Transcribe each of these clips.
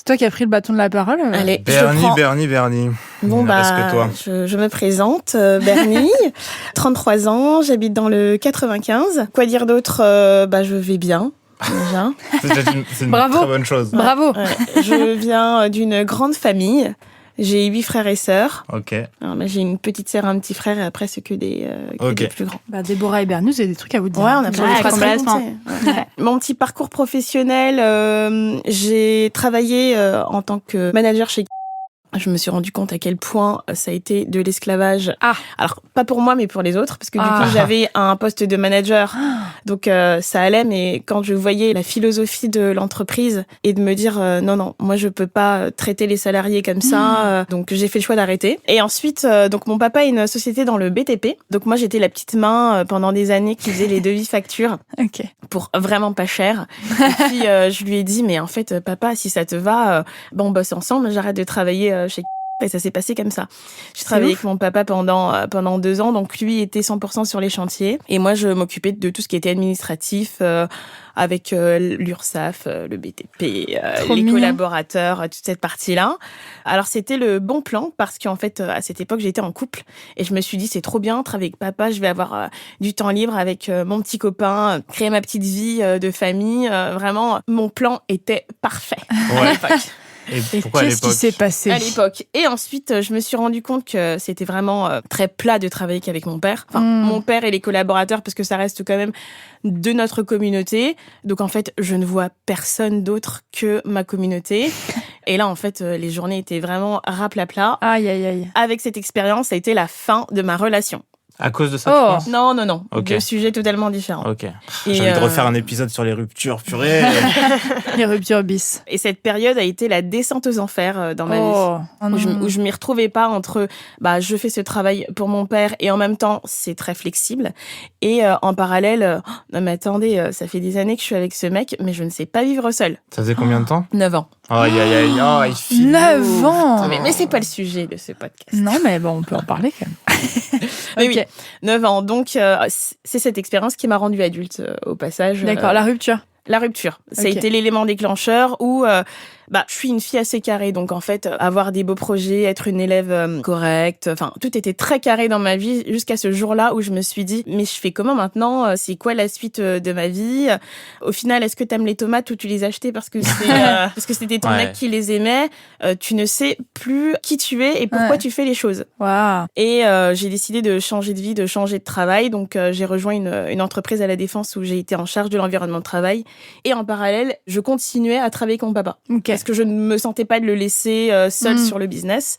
C'est toi qui as pris le bâton de la parole. Allez, Bernie. Bon, Il ne reste que toi. je me présente, Bernie, 33 ans, j'habite dans le 95. Quoi dire d'autre? Je vais bien, déjà. C'est une Bravo. très bonne chose. Bravo. Ouais, je viens d'une grande famille. J'ai 8 frères et sœurs. Ok. Alors, j'ai une petite sœur, un petit frère, et après, c'est que des plus grands. Déborah et Bernie, vous avez des trucs à vous dire. Ouais, on a plein de phrases complètement. racontées. Ouais. Mon petit parcours professionnel, j'ai travaillé en tant que manager chez... Je me suis rendu compte à quel point ça a été de l'esclavage. Ah. Alors, pas pour moi, mais pour les autres, parce que du coup, j'avais un poste de manager, donc ça allait, mais quand je voyais la philosophie de l'entreprise et de me dire non, moi je peux pas traiter les salariés comme ça, donc j'ai fait le choix d'arrêter. Et ensuite, donc mon papa a une société dans le BTP, donc moi j'étais la petite main pendant des années qui faisait les devis factures. Ok. Pour vraiment pas cher. Et puis je lui ai dit mais en fait papa, si ça te va, on bosse ensemble, j'arrête de travailler chez... Et ça s'est passé comme ça. J'ai travaillé avec mon papa pendant 2 ans, donc lui était 100% sur les chantiers et moi je m'occupais de tout ce qui était administratif avec l'URSSAF, le BTP, les collaborateurs, toute cette partie-là. Alors c'était le bon plan parce qu'en fait à cette époque j'étais en couple et je me suis dit c'est trop bien, travailler avec papa, je vais avoir du temps libre avec mon petit copain, créer ma petite vie de famille. Vraiment, mon plan était parfait à l'époque. Et pourquoi qu'est-ce qui s'est passé à l'époque? Et ensuite, je me suis rendu compte que c'était vraiment très plat de travailler qu'avec mon père. Enfin, mon père et les collaborateurs, parce que ça reste quand même de notre communauté. Donc, en fait, je ne vois personne d'autre que ma communauté. Et là, en fait, les journées étaient vraiment raplapla. Aïe, aïe, aïe. Avec cette expérience, ça a été la fin de ma relation. À cause de ça, tu penses? Non. Ok. Deux sujets totalement différents. Ok. Et J'ai envie de refaire un épisode sur les ruptures, purée. Les ruptures bis. Et cette période a été la descente aux enfers dans ma vie. Oh non. Où je m'y retrouvais pas entre je fais ce travail pour mon père et en même temps c'est très flexible et en parallèle non mais attendez, ça fait des années que je suis avec ce mec mais je ne sais pas vivre seule. Ça faisait combien de temps? 9 ans. Aïe, il file. 9 ans. Mais c'est pas le sujet de ce podcast. Non mais bon, on peut en parler quand même. Mais Ok. oui, 9 ans. Donc c'est cette expérience qui m'a rendue adulte au passage. D'accord, la rupture. La rupture. Ça a Ok. été l'élément déclencheur où je suis une fille assez carrée. Donc, en fait, avoir des beaux projets, être une élève correcte, enfin, tout était très carré dans ma vie jusqu'à ce jour-là où je me suis dit, mais je fais comment maintenant? C'est quoi la suite de ma vie? Au final, est-ce que t'aimes les tomates ou tu les achetais parce que parce que c'était ton mec qui les aimait? Tu ne sais plus qui tu es et pourquoi tu fais les choses. Waouh. Et j'ai décidé de changer de vie, de changer de travail. Donc, j'ai rejoint une entreprise à la Défense où j'ai été en charge de l'environnement de travail. Et en parallèle, je continuais à travailler avec mon papa. Ok. Parce que je ne me sentais pas de le laisser seul sur le business.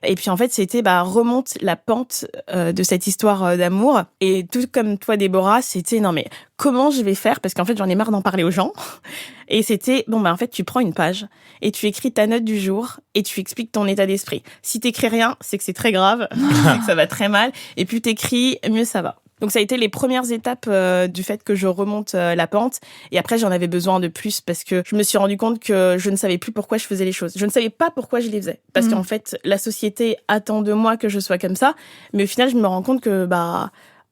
Et puis en fait, c'était remonte la pente de cette histoire d'amour. Et tout comme toi, Déborah, c'était non mais comment je vais faire? Parce qu'en fait, j'en ai marre d'en parler aux gens. Et c'était en fait, tu prends une page et tu écris ta note du jour et tu expliques ton état d'esprit. Si t'écris rien, c'est que c'est très grave, c'est que ça va très mal. Et plus t'écris, mieux ça va. Donc ça a été les premières étapes du fait que je remonte la pente. Et après, j'en avais besoin de plus parce que je me suis rendu compte que je ne savais plus pourquoi je faisais les choses. Je ne savais pas pourquoi je les faisais. Parce qu'en fait, la société attend de moi que je sois comme ça. Mais au final, je me rends compte que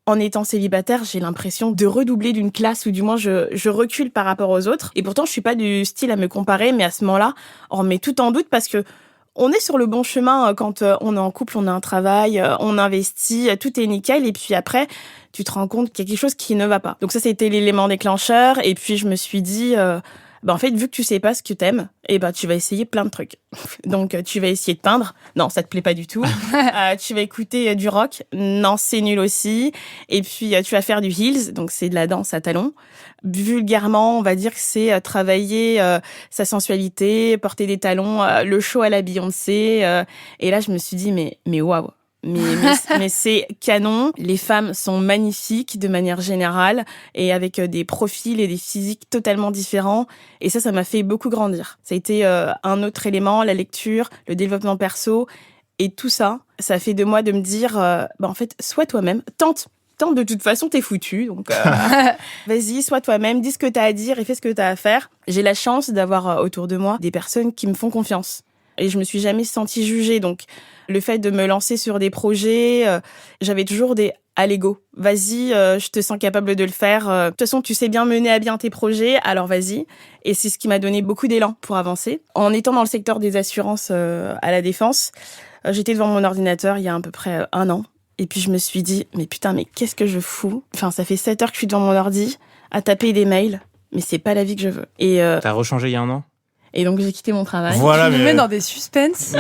en étant célibataire, j'ai l'impression de redoubler d'une classe ou du moins je recule par rapport aux autres. Et pourtant, je suis pas du style à me comparer. Mais à ce moment-là, on remet tout en doute parce que on est sur le bon chemin quand on est en couple, on a un travail, on investit, tout est nickel. Et puis après, tu te rends compte qu'il y a quelque chose qui ne va pas. Donc ça, c'était l'élément déclencheur. Et puis je me suis dit, en fait, vu que tu sais pas ce que t'aimes, tu vas essayer plein de trucs. Donc tu vas essayer de peindre. Non, ça te plaît pas du tout. Tu vas écouter du rock. Non, c'est nul aussi. Et puis tu vas faire du heels. Donc c'est de la danse à talons. Vulgairement, on va dire que c'est travailler sa sensualité, porter des talons, le show à la Beyoncé. Et là, je me suis dit, mais waouh. Mais c'est canon. Les femmes sont magnifiques de manière générale et avec des profils et des physiques totalement différents. Et ça m'a fait beaucoup grandir. Ça a été un autre élément, la lecture, le développement perso. Et tout ça, ça fait de moi de me dire, en fait, sois toi-même, tente, de toute façon, t'es foutu. Donc, vas-y, sois toi-même, dis ce que t'as à dire et fais ce que t'as à faire. J'ai la chance d'avoir autour de moi des personnes qui me font confiance. Et je me suis jamais sentie jugée. Donc, le fait de me lancer sur des projets, j'avais toujours des allez go, vas-y, je te sens capable de le faire. De toute façon, tu sais bien mener à bien tes projets, alors vas-y. Et c'est ce qui m'a donné beaucoup d'élan pour avancer. En étant dans le secteur des assurances à la Défense, j'étais devant mon ordinateur il y a à peu près 1 an. Et puis je me suis dit, mais putain, mais qu'est-ce que je fous ? Enfin, ça fait 7 heures que je suis devant mon ordi à taper des mails, mais c'est pas la vie que je veux. T'as rechangé il y a 1 an? Et donc j'ai quitté mon travail. Voilà, Tu nous mais mets dans des suspens.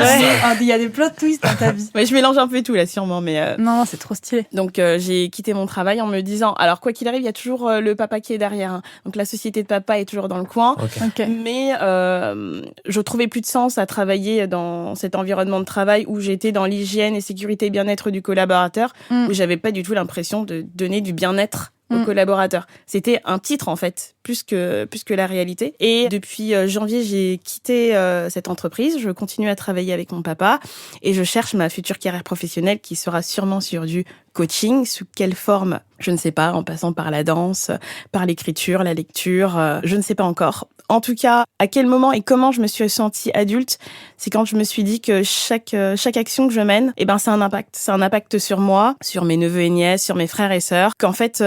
Il y a des plot twists dans ta vie. Ouais, je mélange un peu tout là, sûrement, mais Non, c'est trop stylé. donc j'ai quitté mon travail en me disant, alors quoi qu'il arrive, il y a toujours le papa qui est derrière. Hein. Donc la société de papa est toujours dans le coin. Ok. Mais je trouvais plus de sens à travailler dans cet environnement de travail où j'étais dans l'hygiène et sécurité et bien-être du collaborateur, où j'avais pas du tout l'impression de donner du bien-être aux collaborateurs. C'était un titre en fait, plus que la réalité. Et depuis janvier, j'ai quitté cette entreprise. Je continue à travailler avec mon papa et je cherche ma future carrière professionnelle qui sera sûrement sur du coaching. Sous quelle forme ? Je ne sais pas, en passant par la danse, par l'écriture, la lecture, je ne sais pas encore. En tout cas, à quel moment et comment je me suis sentie adulte, c'est quand je me suis dit que chaque action que je mène, eh ben c'est un impact. C'est un impact sur moi, sur mes neveux et nièces, sur mes frères et sœurs. Qu'en fait,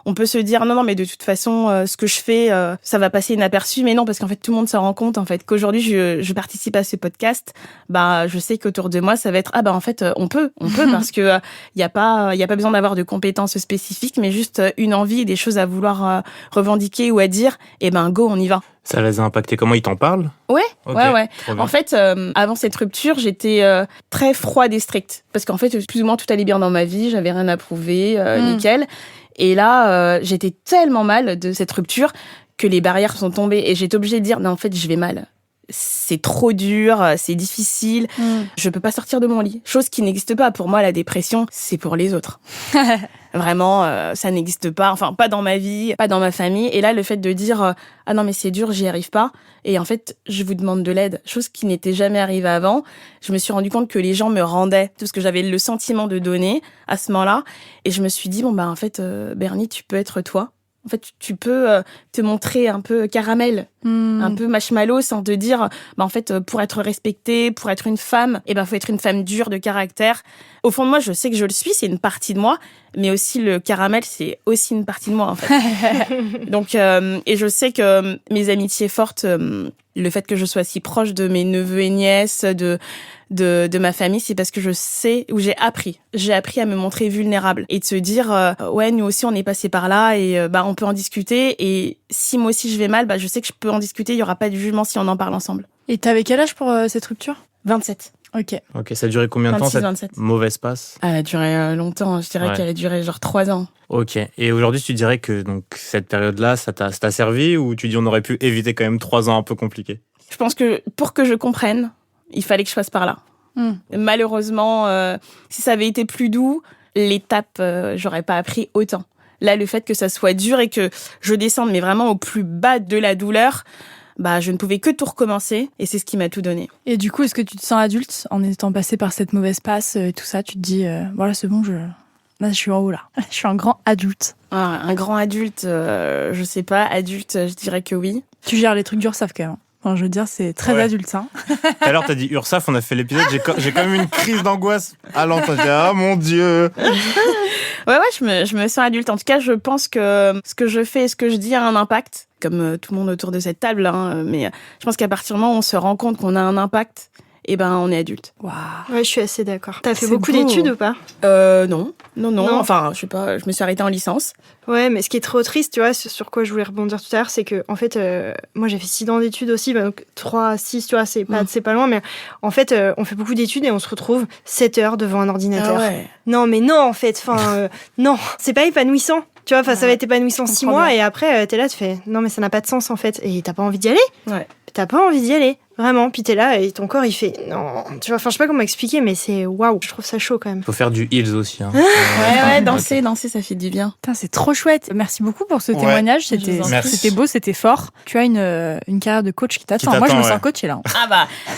on peut se dire non, mais de toute façon, ce que je fais, ça va passer inaperçu. Mais non, parce qu'en fait, tout le monde s'en rend compte en fait qu'aujourd'hui, je participe à ce podcast. Bah, je sais qu'autour de moi, ça va être en fait, on peut parce que il y a pas besoin d'avoir de compétences spécifiques, mais juste une envie et des choses à vouloir revendiquer ou à dire. Et ben go, on y va. ça les a impactés comment? Ils t'en parlent? Ouais, Ok, ouais. trop bien. En fait, avant cette rupture, j'étais très froide et stricte. Parce qu'en fait, plus ou moins tout allait bien dans ma vie, j'avais rien à prouver, nickel. Et là, j'étais tellement mal de cette rupture que les barrières sont tombées. Et j'étais obligée de dire, non, en fait, je vais mal. C'est trop dur, c'est difficile, je peux pas sortir de mon lit. Chose qui n'existe pas. Pour moi, la dépression, c'est pour les autres. Vraiment, ça n'existe pas. Enfin, pas dans ma vie, pas dans ma famille. Et là, le fait de dire ah non mais c'est dur, j'y arrive pas. Et en fait, je vous demande de l'aide. Chose qui n'était jamais arrivée avant. Je me suis rendu compte que les gens me rendaient tout ce que j'avais le sentiment de donner à ce moment-là. Et je me suis dit en fait, Bernie, tu peux être toi. En fait, tu peux te montrer un peu caramel, un peu marshmallow, sans te dire, en fait, pour être respectée, pour être une femme, faut être une femme dure de caractère. Au fond de moi, je sais que je le suis, c'est une partie de moi, mais aussi le caramel, c'est aussi une partie de moi, en fait. Donc, et je sais que mes amitiés fortes, le fait que je sois si proche de mes neveux et nièces, de ma famille, c'est parce que je sais, ou j'ai appris à me montrer vulnérable et de se dire ouais, nous aussi on est passé par là et on peut en discuter, et si moi aussi je vais mal, je sais que je peux en discuter, il y aura pas de jugement si on en parle ensemble. Et t'avais quel âge pour cette rupture? 27. Ok, ça a duré combien de temps 26, cette 27. mauvaise passe? Elle a duré longtemps, je dirais qu'elle a duré genre 3 ans. Ok, et aujourd'hui tu dirais que donc cette période-là, ça t'a servi, ou tu dis on aurait pu éviter quand même 3 ans un peu compliqués? Je pense que pour que je comprenne, il fallait que je passe par là. Malheureusement, si ça avait été plus doux, l'étape, j'aurais pas appris autant. Là, le fait que ça soit dur et que je descende, mais vraiment au plus bas de la douleur, je ne pouvais que tout recommencer, et c'est ce qui m'a tout donné. Et du coup, est-ce que tu te sens adulte en étant passé par cette mauvaise passe et tout ça? Tu te dis, voilà, c'est bon, là, je suis en haut, là. Je suis un grand adulte. Un grand adulte, je sais pas, adulte, je dirais que oui. Tu gères les trucs d'URSSAF quand même. Enfin, je veux dire, c'est très adulte, ça. Tout à l'heure, t'as dit URSSAF, on a fait l'épisode, j'ai quand même eu une crise d'angoisse à l'entendre. Ah mon Dieu! Ouais, je me sens adulte. En tout cas, je pense que ce que je fais et ce que je dis a un impact, comme tout le monde autour de cette table, mais je pense qu'à partir du moment où on se rend compte qu'on a un impact, on est adulte. Waouh. Ouais, je suis assez d'accord. T'as fait C'est beaucoup beau. d'études ou pas? Non. Enfin, je sais pas, je me suis arrêtée en licence. Ouais, mais ce qui est trop triste, tu vois, sur quoi je voulais rebondir tout à l'heure, c'est que, en fait, moi, j'ai fait 6 ans d'études aussi, donc 3, 6, tu vois, c'est pas loin, mais en fait, on fait beaucoup d'études et on se retrouve 7 heures devant un ordinateur. Ah ouais. Non, mais non, en fait, non, c'est pas épanouissant. Tu vois, ça va être épanouissant 6 mois, et après, t'es là, tu fais, non, mais ça n'a pas de sens, en fait, et t'as pas envie d'y aller. Ouais. T'as pas envie d'y aller, vraiment. Puis t'es là, et ton corps, il fait, non, tu vois, je sais pas comment expliquer, mais c'est waouh, je trouve ça chaud quand même. Faut faire du heels aussi. Hein. Ouais, danser, ça fait du bien. Putain, c'est trop chouette. Merci beaucoup pour ce témoignage. C'était Merci. beau, c'était fort. Tu as une carrière de coach qui t'attend. Qui Moi, je me t'attend, sens coachée là.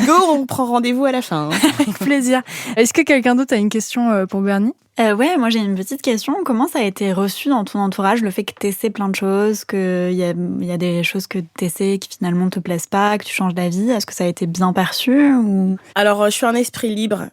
Go, on prend rendez-vous à la fin. Avec plaisir. Est-ce que quelqu'un d'autre a une question pour Bernie? Ouais, moi j'ai une petite question. Comment ça a été reçu dans ton entourage, le fait que t'essaies plein de choses, qu'il y a des choses que t'essaies qui finalement te plaisent pas, que tu changes d'avis? Est-ce que ça a été bien perçu ou... Alors, je suis un esprit libre.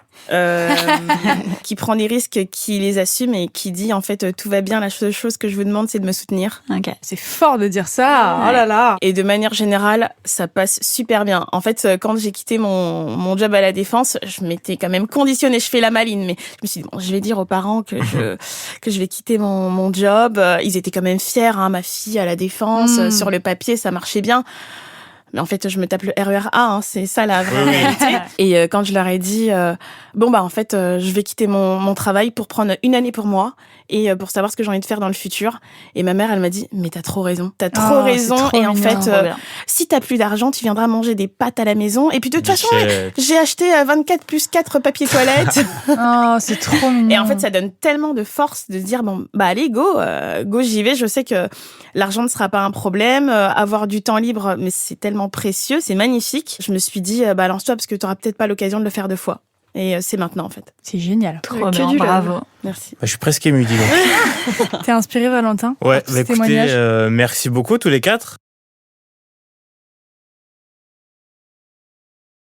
qui prend des risques, qui les assume et qui dit en fait tout va bien, la seule chose que je vous demande c'est de me soutenir. Ok. C'est fort de dire ça. Ouais. Oh là là. Et de manière générale, ça passe super bien. En fait, quand j'ai quitté mon job à la Défense, je m'étais quand même conditionnée. Je fais la maline, mais je me suis dit, bon, je vais dire aux parents que je vais quitter mon job. Ils étaient quand même fiers, hein, ma fille à la Défense. Sur le papier, ça marchait bien. Mais en fait, je me tape le RER A, hein, c'est ça la vraie réalité. Et quand je leur ai dit, en fait, je vais quitter mon travail pour prendre une année pour moi et pour savoir ce que j'ai envie de faire dans le futur. Et ma mère, elle m'a dit, mais t'as trop raison. T'as trop raison. C'est trop et en mignon. fait, si t'as plus d'argent, tu viendras manger des pâtes à la maison. Et puis de toute façon, j'ai acheté 24 plus 4 papiers toilettes. Oh, c'est trop mignon. Et en fait, ça donne tellement de force de se dire, bon, bah allez, go, j'y vais. Je sais que l'argent ne sera pas un problème. Avoir du temps libre, mais c'est tellement précieux, c'est magnifique. Je me suis dit, lance-toi parce que tu n'auras peut-être pas l'occasion de le faire 2 fois. Et c'est maintenant, en fait. C'est génial. Trop Que bien, du love. bravo. Merci. Je suis presque ému, dis donc. T'es inspiré, Valentin? Ouais, par ce écoutez, témoignage merci beaucoup tous les 4.